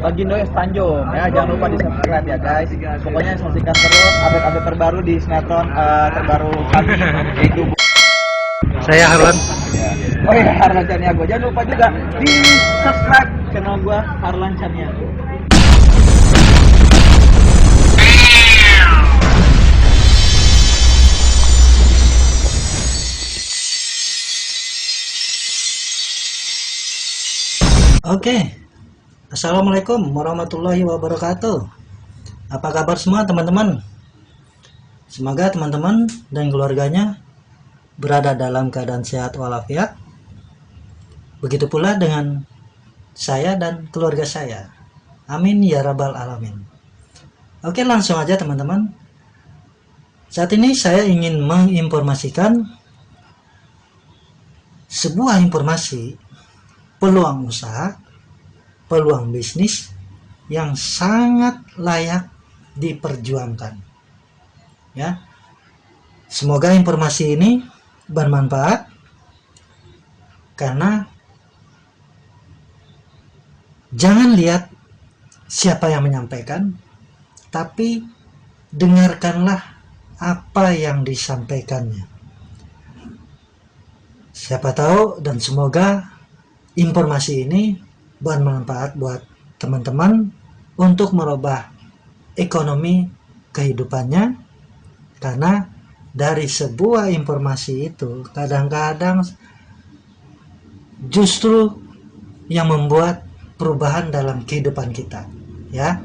Lagi Noise Tanjung ya, jangan lupa di subscribe ya guys. Pokoknya saksikan terus update-update terbaru di sinetron terbaru kami yaitu Saya Harlan. Oh iya, Harlan Caniago. Jangan lupa juga di subscribe channel gua Harlan Caniago. Oke, Assalamualaikum warahmatullahi wabarakatuh. Apa kabar semua teman-teman? Semoga teman-teman dan keluarganya berada dalam keadaan sehat walafiat. Begitu pula dengan saya dan keluarga saya. Amin ya rabbal alamin. Oke, langsung aja teman-teman. Saat ini saya ingin menginformasikan sebuah informasi peluang usaha, peluang bisnis yang sangat layak diperjuangkan. Ya. Semoga informasi ini bermanfaat karena jangan lihat siapa yang menyampaikan, tapi dengarkanlah apa yang disampaikannya. Siapa tahu dan semoga informasi ini bermanfaat buat teman-teman untuk merubah ekonomi kehidupannya, karena dari sebuah informasi itu kadang-kadang justru yang membuat perubahan dalam kehidupan kita, ya.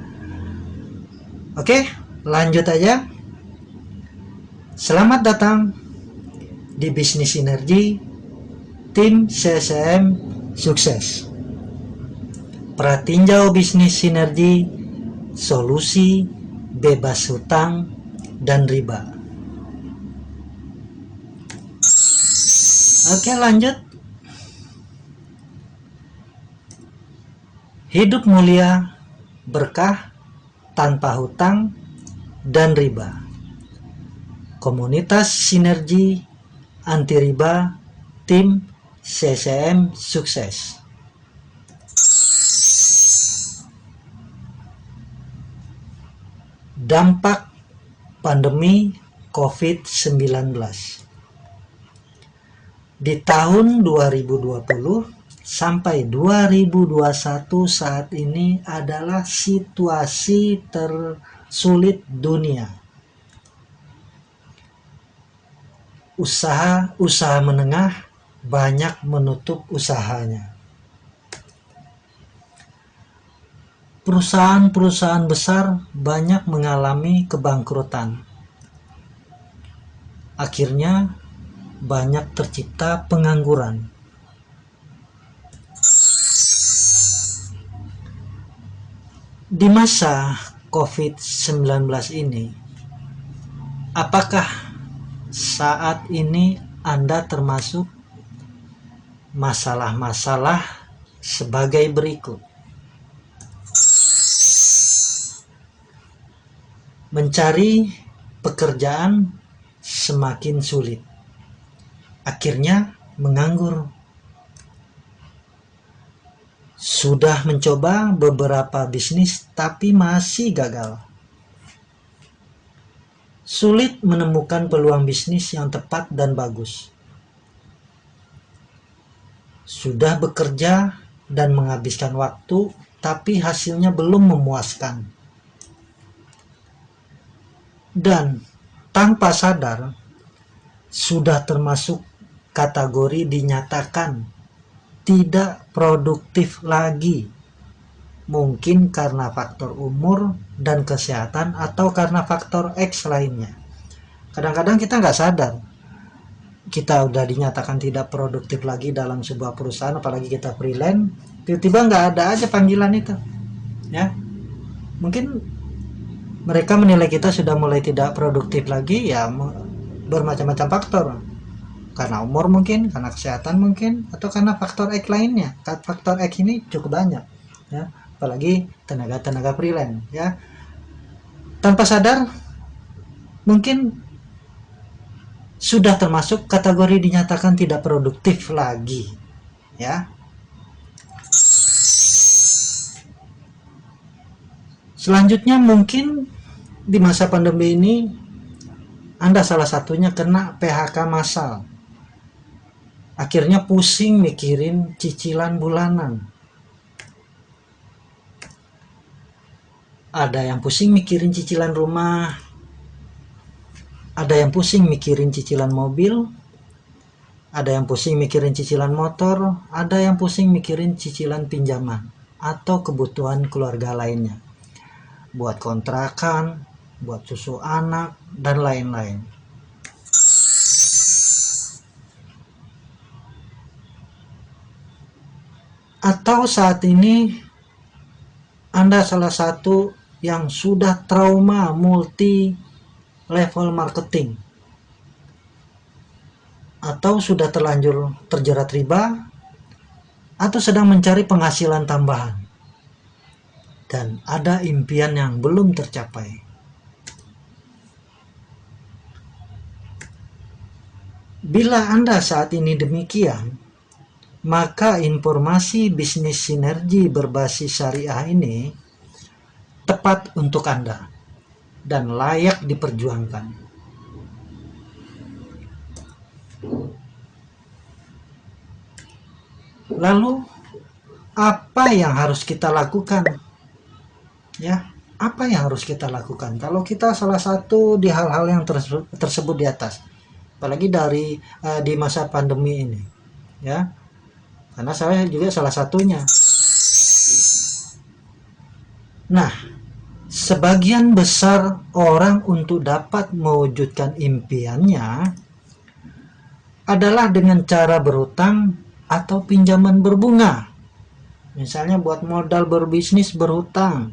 Oke, lanjut aja. Selamat datang di Bisnis Sinergi Tim CCM Sukses. Pratinjau bisnis sinergi, solusi bebas hutang dan riba. Oke, lanjut. Hidup mulia, berkah, tanpa hutang dan riba. Komunitas sinergi anti riba, tim CCM Sukses. Dampak pandemi COVID-19 di tahun 2020 sampai 2021 saat ini adalah situasi tersulit dunia. Usaha menengah banyak menutup usahanya. Perusahaan-perusahaan besar banyak mengalami kebangkrutan. Akhirnya banyak tercipta pengangguran. Di masa COVID-19 ini, apakah saat ini Anda termasuk masalah-masalah sebagai berikut? Mencari pekerjaan semakin sulit, akhirnya menganggur. Sudah mencoba beberapa bisnis tapi masih gagal. Sulit menemukan peluang bisnis yang tepat dan bagus. Sudah bekerja dan menghabiskan waktu, tapi hasilnya belum memuaskan. Dan tanpa sadar, sudah termasuk kategori dinyatakan tidak produktif lagi. Mungkin karena faktor umur dan kesehatan atau karena faktor X lainnya. Kadang-kadang kita nggak sadar. Kita udah dinyatakan tidak produktif lagi dalam sebuah perusahaan, apalagi kita freelance, tiba-tiba nggak ada aja panggilan itu, ya. Mungkin mereka menilai kita sudah mulai tidak produktif lagi, ya bermacam-macam faktor, karena umur mungkin, karena kesehatan mungkin, atau karena faktor X lainnya. Faktor X ini cukup banyak, ya, apalagi tenaga freelance, ya. Tanpa sadar, mungkin sudah termasuk kategori dinyatakan tidak produktif lagi, ya. Selanjutnya mungkin di masa pandemi ini Anda salah satunya kena PHK massal. Akhirnya pusing mikirin cicilan bulanan. Ada yang pusing mikirin cicilan rumah, ada yang pusing mikirin cicilan mobil, ada yang pusing mikirin cicilan motor, ada yang pusing mikirin cicilan pinjaman atau kebutuhan keluarga lainnya, buat kontrakan, buat susu anak, dan lain-lain. Atau saat ini Anda salah satu yang sudah trauma multi level marketing, atau sudah terlanjur terjerat riba, atau sedang mencari penghasilan tambahan, dan ada impian yang belum tercapai. Bila Anda saat ini demikian, maka informasi bisnis sinergi berbasis syariah ini tepat untuk Anda dan layak diperjuangkan. Lalu apa yang harus kita lakukan? Ya, apa yang harus kita lakukan kalau kita salah satu di hal-hal yang tersebut di atas, apalagi di masa pandemi ini, ya? Karena saya juga salah satunya. Nah, sebagian besar orang untuk dapat mewujudkan impiannya adalah dengan cara berhutang atau pinjaman berbunga. Misalnya buat modal berbisnis berhutang,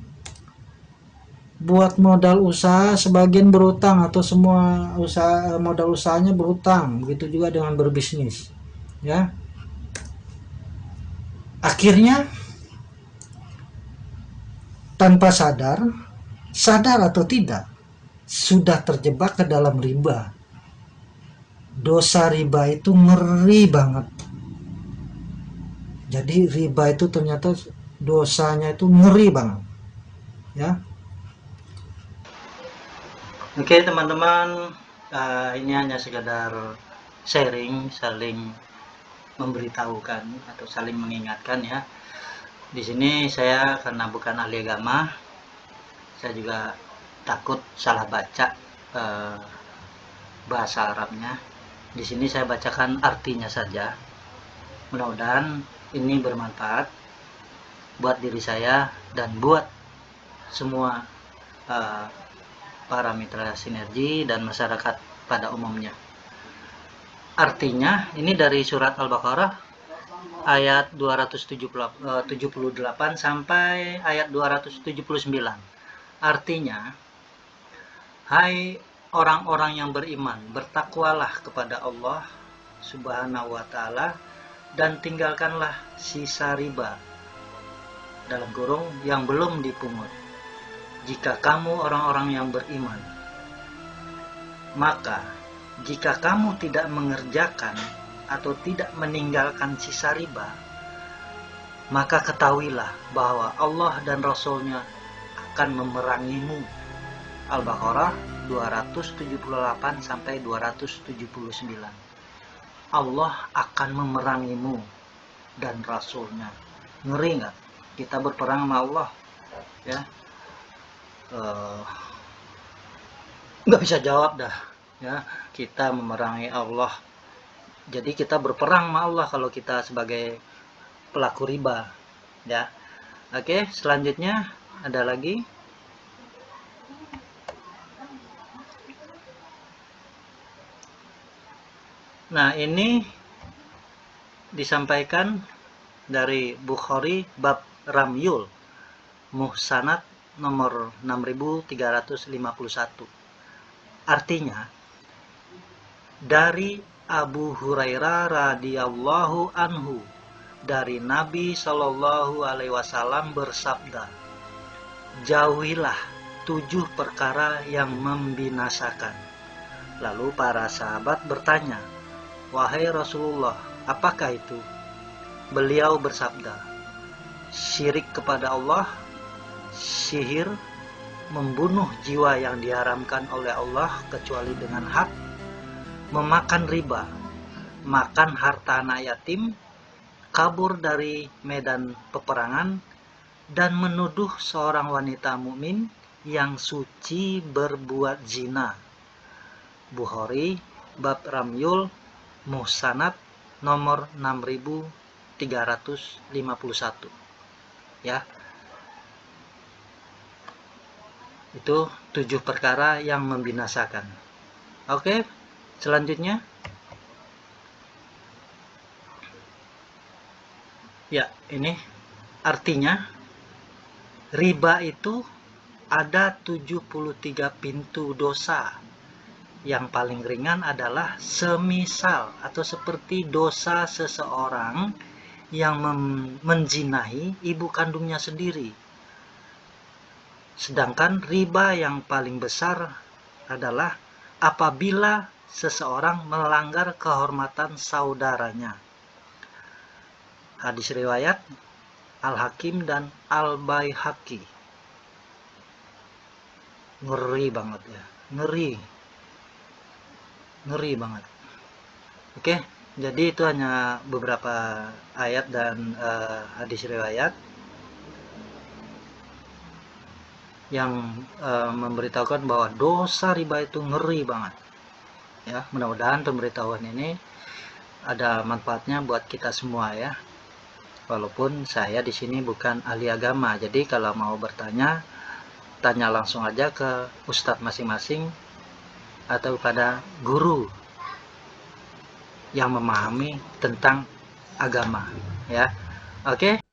buat modal usaha sebagian berhutang atau semua modal usahanya berhutang. Begitu juga dengan berbisnis, ya. Akhirnya tanpa sadar atau tidak, sudah terjebak ke dalam riba. Dosa riba itu ngeri banget. Jadi riba itu ternyata dosanya itu ngeri banget, ya. Oke teman-teman, ini hanya sekedar sharing, saling memberitahukan atau saling mengingatkan, ya. Di sini saya karena bukan ahli agama, saya juga takut salah baca bahasa Arabnya. Di sini saya bacakan artinya saja. Mudah-mudahan ini bermanfaat buat diri saya dan buat semua para mitra sinergi dan masyarakat pada umumnya. Artinya ini dari surat Al-Baqarah ayat 278 sampai ayat 279. Artinya, hai orang-orang yang beriman, bertakwalah kepada Allah Subhanahu wa ta'ala dan tinggalkanlah sisa riba dalam kurung yang belum dipungut. Jika kamu orang-orang yang beriman, maka jika kamu tidak mengerjakan atau tidak meninggalkan sisa riba, maka ketahuilah bahwa Allah dan Rasul-Nya akan memerangimu. Al-Baqarah 278 sampai 279. Allah akan memerangimu dan Rasul-Nya. Ngeri nggak? Kita berperang sama Allah, ya. Nggak bisa jawab dah, ya. Kita memerangi Allah. Jadi kita berperang sama Allah kalau kita sebagai pelaku riba, ya. Oke, selanjutnya ada lagi. Nah, ini disampaikan dari Bukhari bab Ramyul Muhsanat nomor 6351. Artinya, dari Abu Hurairah radhiyallahu anhu, dari Nabi Shallallahu alaihi wasallam bersabda, jauhilah 7 perkara yang membinasakan. Lalu para sahabat bertanya, wahai Rasulullah, apakah itu? Beliau bersabda, syirik kepada Allah, sihir, membunuh jiwa yang diharamkan oleh Allah kecuali dengan hak, memakan riba, makan harta anak yatim, kabur dari medan peperangan, dan menuduh seorang wanita mukmin yang suci berbuat zina. Bukhari, bab Ramyul, Muhsanat, nomor 6351. Ya. Itu 7 perkara yang membinasakan. Oke, selanjutnya. Ya, ini artinya riba itu ada 73 pintu dosa. Yang paling ringan adalah semisal atau seperti dosa seseorang yang menzinahi ibu kandungnya sendiri. Sedangkan riba yang paling besar adalah apabila seseorang melanggar kehormatan saudaranya. Hadis riwayat Al-Hakim dan Al-Baihaqi. Ngeri banget ya, ngeri banget. Oke, jadi itu hanya beberapa ayat dan hadis riwayat yang memberitahukan bahwa dosa riba itu ngeri banget. Ya, mudah-mudahan pemberitahuan ini ada manfaatnya buat kita semua ya. Walaupun saya di sini bukan ahli agama, jadi kalau mau bertanya, tanya langsung aja ke ustadz masing-masing atau pada guru yang memahami tentang agama ya. Oke.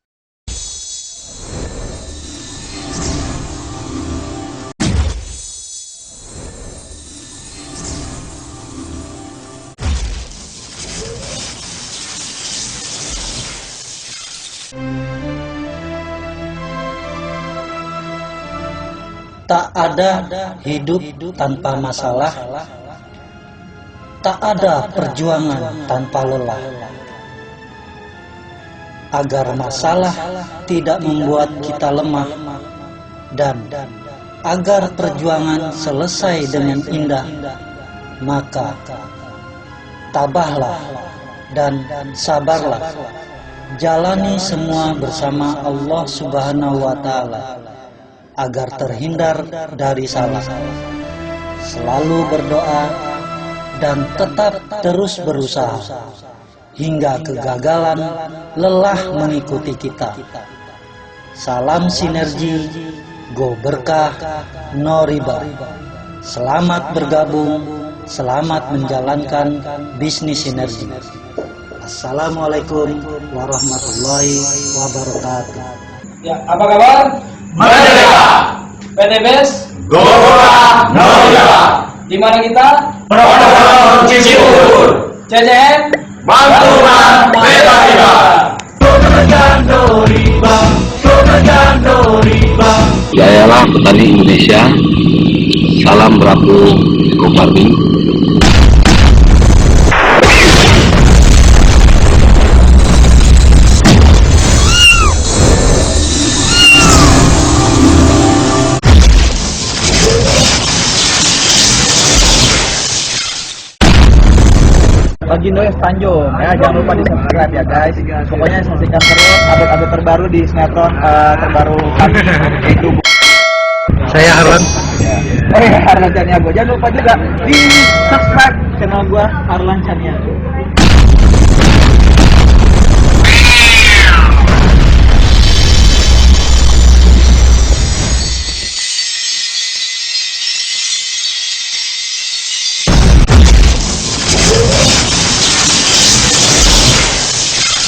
Tak ada hidup tanpa masalah, tak ada perjuangan tanpa lelah. Agar masalah tidak membuat kita lemah, dan agar perjuangan selesai dengan indah, maka tabahlah dan sabarlah. Jalani semua bersama Allah Subhanahu wa Ta'ala agar terhindar dari salah. Selalu berdoa dan tetap terus berusaha hingga kegagalan lelah mengikuti kita. Salam sinergi, go berkah, no riba. Selamat bergabung, selamat menjalankan bisnis sinergi. Assalamualaikum warahmatullahi wabarakatuh. Ya, apa kabar? Merdeka! PTBS Gora Noya! di mana kita? Pondok Cibubur! CCN Bantuan Beta. Jayalah petani Indonesia. Salam Rabu Farming. Bagindo S Tanjung ya, jangan lupa di subscribe ya guys. Pokoknya saksikan terus update-update terbaru di sinetron terbaru kami itu. Saya Harlan. Oh iya, Harlan Caniago. Jangan lupa juga di subscribe channel gua Harlan Caniago.